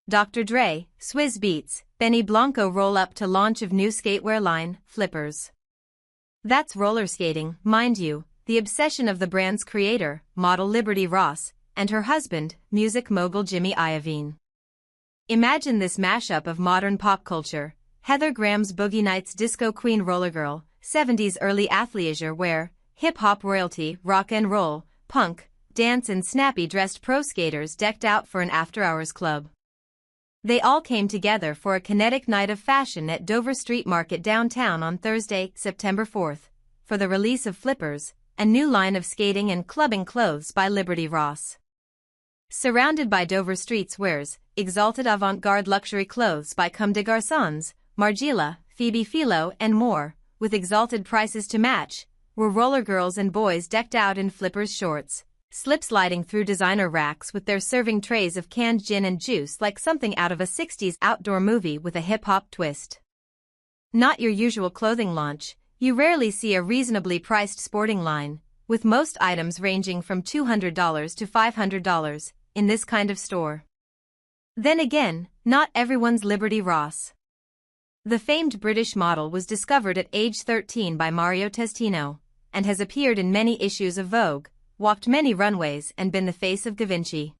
Dr. Dre, Swizz Beatz, Benny Blanco roll up to launch of new skatewear line, Flippers. That's roller skating, mind you, the obsession of the brand's creator, model Liberty Ross, and her husband, music mogul Jimmy Iovine. Imagine this mashup of modern pop culture, Heather Graham's Boogie Nights disco queen roller girl, 70s early athleisure wear, hip-hop royalty, rock and roll, punk, dance and snappy-dressed pro skaters decked out for an after-hours club. They all came together for a kinetic night of fashion at Dover Street Market downtown on Thursday, September 4th, for the release of Flippers, a new line of skating and clubbing clothes by Liberty Ross. Surrounded by Dover Street's wares, exalted avant-garde luxury clothes by Comme des Garçons, Margiela, Phoebe Philo and more, with exalted prices to match, were roller girls and boys decked out in Flippers shorts, slip-sliding through designer racks with their serving trays of canned gin and juice like something out of a 60s outdoor movie with a hip-hop twist. Not your usual clothing launch, you rarely see a reasonably priced sporting line, with most items ranging from $200 to $500, in this kind of store. Then again, not everyone's Liberty Ross. The famed British model was discovered at age 13 by Mario Testino, and has appeared in many issues of Vogue, walked many runways and been the face of Givenchy.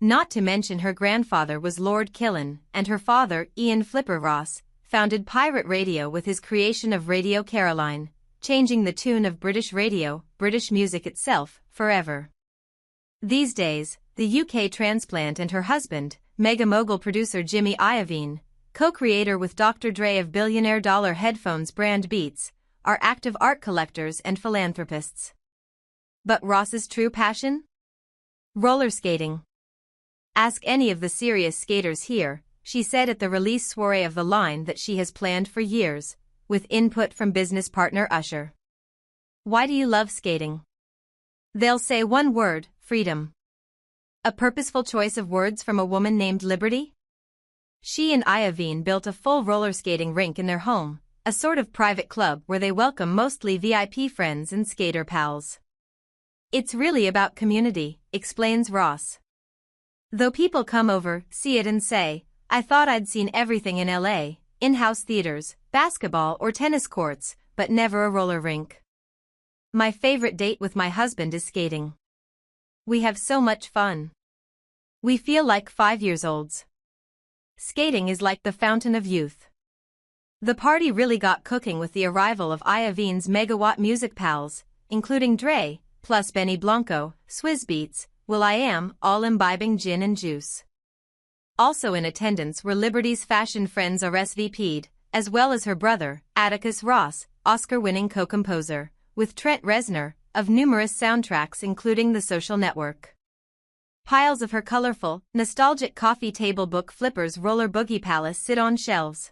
Not to mention her grandfather was Lord Killen, and her father, Ian Flipper Ross, founded Pirate Radio with his creation of Radio Caroline, changing the tune of British radio, British music itself, forever. These days, the UK transplant and her husband, mega mogul producer Jimmy Iovine, co-creator with Dr. Dre of billionaire dollar headphones brand Beats, are active art collectors and philanthropists. But Ross's true passion? Roller skating. Ask any of the serious skaters here, she said at the release soiree of the line that she has planned for years, with input from business partner Usher. Why do you love skating? They'll say one word, freedom. A purposeful choice of words from a woman named Liberty? She and Iovine built a full roller skating rink in their home, a sort of private club where they welcome mostly VIP friends and skater pals. It's really about community, explains Ross. Though people come over, see it and say, I thought I'd seen everything in LA, in-house theaters, basketball or tennis courts, but never a roller rink. My favorite date with my husband is skating. We have so much fun. We feel like 5-year-olds. Skating is like the fountain of youth. The party really got cooking with the arrival of Iovine's megawatt music pals, including Dre, plus Benny Blanco, Swizz Beatz, will.i.am, all imbibing gin and juice. Also in attendance were Liberty's fashion friends RSVP'd, as well as her brother, Atticus Ross, Oscar-winning co-composer, with Trent Reznor, of numerous soundtracks including The Social Network. Piles of her colorful, nostalgic coffee table book Flippers Roller Boogie Palace sit on shelves.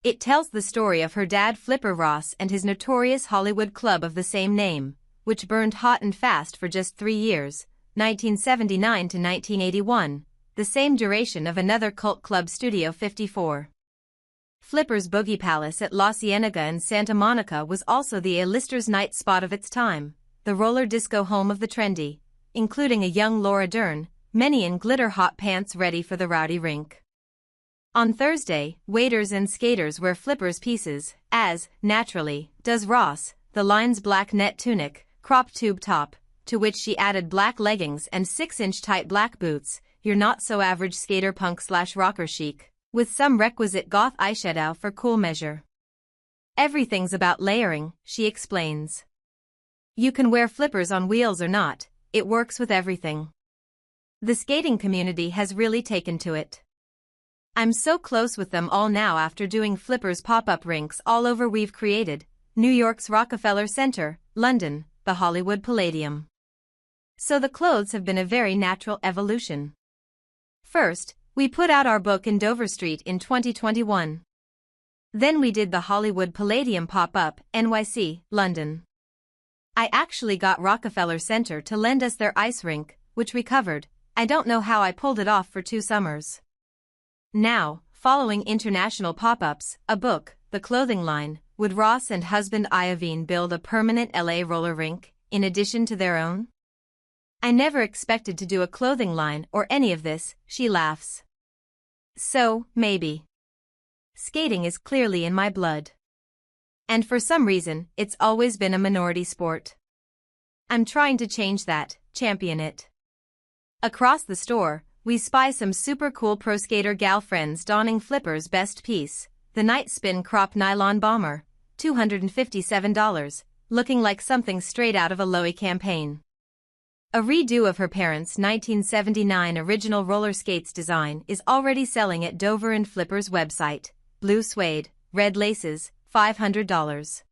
It tells the story of her dad Flipper Ross and his notorious Hollywood club of the same name, which burned hot and fast for just 3 years, 1979 to 1981, the same duration of another cult club Studio 54. Flipper's Boogie Palace at La Cienega in Santa Monica was also the A-listers' night spot of its time, the roller disco home of the trendy, including a young Laura Dern, many in glitter hot pants ready for the rowdy rink. On Thursday, waiters and skaters wear Flippers pieces, as, naturally, does Ross, the line's black net tunic, crop tube top, to which she added black leggings and 6-inch tight black boots, your not-so-average skater punk/rocker chic, with some requisite goth eyeshadow for cool measure. Everything's about layering, she explains. You can wear Flippers on wheels or not, it works with everything. The skating community has really taken to it. I'm so close with them all now after doing Flippers pop-up rinks all over. We've created New York's Rockefeller Center, London, the Hollywood Palladium. So the clothes have been a very natural evolution. First, we put out our book in Dover Street in 2021. Then we did the Hollywood Palladium pop-up, NYC, London. I actually got Rockefeller Center to lend us their ice rink, which we covered. I don't know how I pulled it off for 2 summers. Now, following international pop-ups, a book, the clothing line, would Ross and husband Iovine build a permanent LA roller rink, in addition to their own? I never expected to do a clothing line or any of this, she laughs. So, maybe. Skating is clearly in my blood. And for some reason, it's always been a minority sport. I'm trying to change that, champion it. Across the store, we spy some super cool pro skater gal friends donning Flipper's best piece, the Night Spin Crop Nylon Bomber, $257, looking like something straight out of a Loewe campaign. A redo of her parents' 1979 original roller skates design is already selling at Dover and Flipper's website. Blue suede, red laces, $500.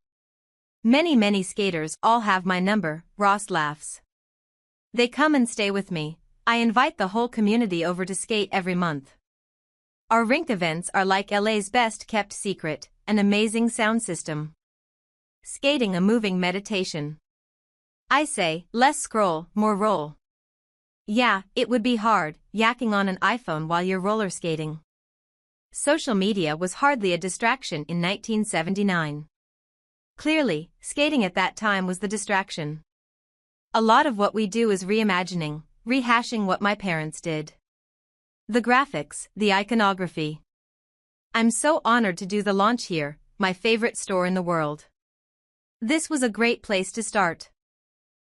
Many skaters all have my number, Ross laughs. They come and stay with me. I invite the whole community over to skate every month. Our rink events are like LA's best kept secret, an amazing sound system. Skating a moving meditation. I say, less scroll, more roll. Yeah, it would be hard, yakking on an iPhone while you're roller skating. Social media was hardly a distraction in 1979. Clearly, skating at that time was the distraction. A lot of what we do is reimagining, rehashing what my parents did. The graphics, the iconography. I'm so honored to do the launch here, my favorite store in the world. This was a great place to start.